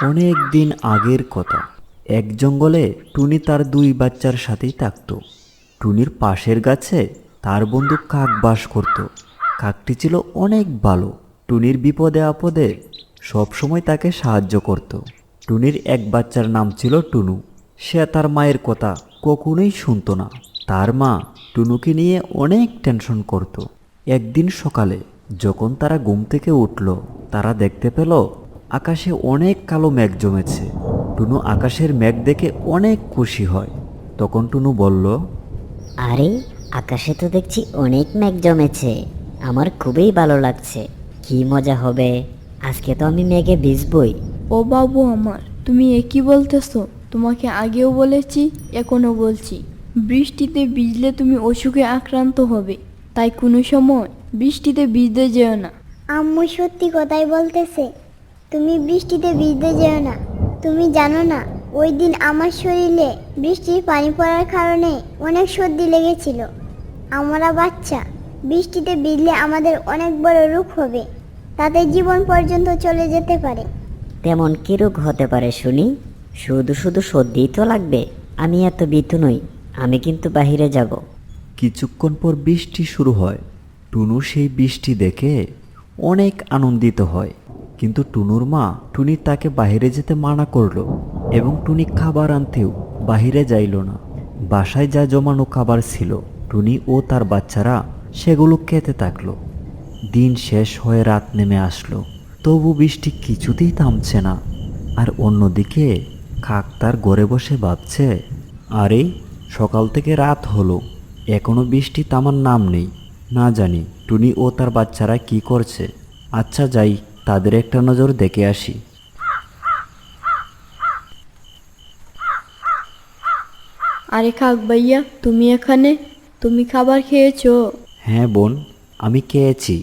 অনেক দিন আগের কথা। এক জঙ্গলে টুনি তার দুই বাচ্চার সাথেই থাকত। টুনির পাশের গাছে তার বন্ধু কাক বাস করত। কাকটি ছিল অনেক ভালো। টুনির বিপদে আপদে সবসময় তাকে সাহায্য করত। টুনির এক বাচ্চার নাম ছিল টুনু। সে তার মায়ের কথা কখনোই শুনতো না। তার মা টুনুকে নিয়ে অনেক টেনশন করত। একদিন সকালে যখন তারা ঘুম থেকে উঠল, তারা দেখতে পেল আকাশে অনেক কালো মেঘ জমেছে। টুনু আকাশের মেঘ দেখে অনেক খুশি হয়। তখন টুনু বলল, আরে, আকাশে তো দেখছি অনেক মেঘ জমেছে। আমার খুবই ভালো লাগছে। কি মজা হবে, আজকে তো আমি মেঘে ভিজবই। ও বাবু আমার, তুমি একই বলতেছো? তোমাকে আগেও বলেছি, এখনো বলছি, বৃষ্টিতে ভিজলে তুমি অসুখে আক্রান্ত হবে। তাই কোনো সময় বৃষ্টিতে ভিজতে যেও না। আম্মু সত্যি কথাই বলতেছে, তুমি বৃষ্টিতে ভিজতে যেও না। তুমি জানো না, ওই দিন আমার শরীরে বৃষ্টির পানি পড়ার কারণে অনেক সর্দি লেগেছিল। আমরা বাচ্চা, বৃষ্টিতে ভিজলে আমাদের অনেক বড় রোগ হবে, তাতে জীবন পর্যন্ত চলে যেতে পারে। তেমন কি রোগ হতে পারে শুনি? শুধু শুধু সর্দিই তো লাগবে। আমি এত ভীতু নই, আমি কিন্তু বাহিরে যাব। কিছুক্ষণ পর বৃষ্টি শুরু হয়। টুনু সেই বৃষ্টি দেখে অনেক আনন্দিত হয়। কিন্তু টুনুর মা টুনি তাকে বাইরে যেতে মানা করলো এবং টুনি খাবার আনতেও বাইরে যাইল না। বাসায় যা জমানো খাবার ছিল, টুনি ও তার বাচ্চারা সেগুলো খেতে থাকলো। দিন শেষ হয়ে রাত নেমে আসলো, তবু বৃষ্টি কিছুতেই থামছে না। আর অন্যদিকে কাক তার ঘরে বসে ভাবছে, আরে সকাল থেকে রাত হলো, এখনো বৃষ্টি থামার নাম নেই। না জানি টুনি ও তার বাচ্চারা কি করছে। আচ্ছা যাই, তাদের একটা নজর দেখে আসি। আরে কাক ভাইয়া, তুমি এখানে? তুমি খাবার খেয়েছো? হ্যাঁ বোন, আমি খেয়েছি।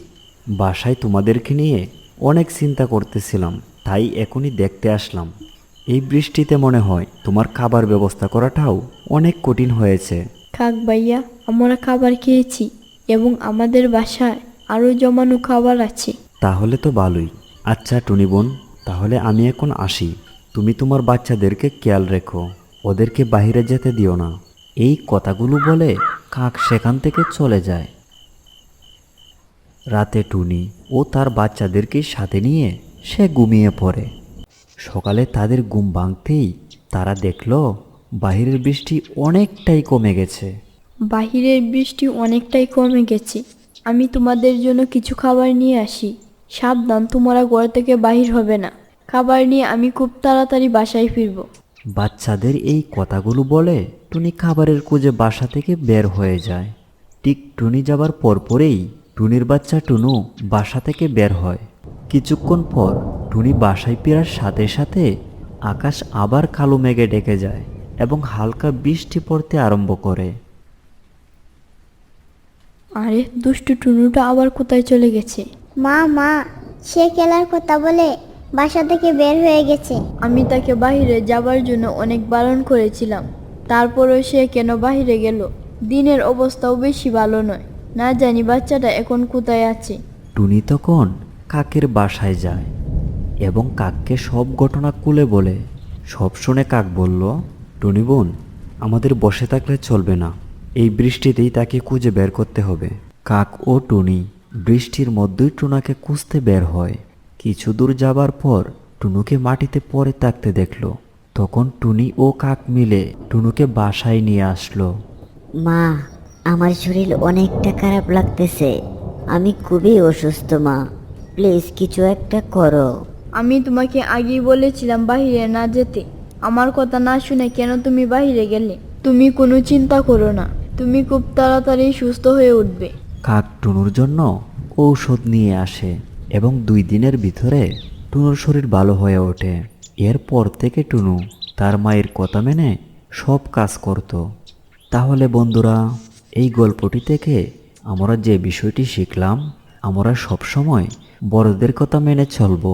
বাসায় তোমাদেরকে নিয়ে অনেক চিন্তা করতেছিলাম, তাই এখনই দেখতে আসলাম। এই বৃষ্টিতে মনে হয় তোমার খাবার ব্যবস্থা করাটাও অনেক কঠিন হয়েছে। কাক ভাইয়া, আমরা খাবার খেয়েছি এবং আমাদের বাসায় আরও জমানো খাবার আছে। তাহলে তো ভালোই। আচ্ছা টুনি বোন, তাহলে আমি এখন আসি। তুমি তোমার বাচ্চাদেরকে খেয়াল রেখো, ওদেরকে বাইরে যেতে দিও না। এই কথাগুলো বলে কাক সেখান থেকে চলে যায়। রাতে টুনি ও তার বাচ্চাদেরকে সাথে নিয়ে সে ঘুমিয়ে পড়ে। সকালে তাদের ঘুম ভাঙতেই তারা দেখল বাহিরের বৃষ্টি অনেকটাই কমে গেছে। বাহিরের বৃষ্টি অনেকটাই কমে গেছে। আমি তোমাদের জন্য কিছু খাবার নিয়ে আসি। সাবধান, তোমরা ঘর থেকে বাহির হবে না। খাবার নিয়ে আমি খুব তাড়াতাড়ি বাসায় ফিরব। বাচ্চাদের এই কথাগুলো বলে টুনি খাবারের খোঁজে বাসা থেকে বের হয়ে যায়। ঠিক টুনি যাবার পরপরেই টুনির বাচ্চা টুনু বাসা থেকে বের হয়। কিছুক্ষণ পর টুনি বাসায় ফেরার সাথে সাথে আকাশ আবার কালো মেঘে ডেকে যায় এবং হালকা বৃষ্টি পড়তে আরম্ভ করে। আরে, দুষ্টু টুনুটা আবার কোথায় চলে গেছে? মা মা, সে খেলার কথা বলে বাসা থেকে বের হয়ে গেছে। আমি তাকে বাইরে যাবার জন্য অনেক বারণ করেছিলাম, তারপরেও সে কেন বাইরে গেল? দিনের অবস্থাও বেশি ভালো নয়, না জানি বাচ্চাটা এখন কোথায় আছে। টুনি তখন কাকের বাসায় যায় এবং কাককে সব ঘটনা খুলে বলে। সব শুনে কাক বলল, টুনি বোন, আমাদের বসে থাকলে চলবে না, এই বৃষ্টিতেই তাকে খুঁজে বের করতে হবে। কাক ও টুনি বৃষ্টির মধ্যেই টুনাকে খুঁজতে বের হয়। কিছু দূর যাবার পর টুনুকে মাটিতে পড়ে থাকতে দেখলো। তখন টুনি ও কাক মিলে টুনুকে বাসায় নিয়ে আসলো। মা, আমার শরীর অনেকটা খারাপ লাগতেছে। আমি খুবই অসুস্থ মা, প্লিজ কিছু একটা করো। আমি তোমাকে আগেই বলেছিলাম বাইরে না যেতে। আমার কথা না শুনে কেন তুমি বাইরে গেলে? তুমি কোনো চিন্তা করো না, তুমি খুব তাড়াতাড়ি সুস্থ হয়ে উঠবে। কাক টুনুর জন্য ঔষধ নিয়ে আসে এবং 2 দিনের ভিতরে টুনুর শরীর ভালো হয়ে ওঠে। এরপর থেকে টুনু তার মায়ের কথা মেনে সব কাজ করত। তাহলে বন্ধুরা, এই গল্পটি থেকে আমরা যে বিষয়টি শিখলাম, আমরা সব সময় বড়দের কথা মেনে চলবো।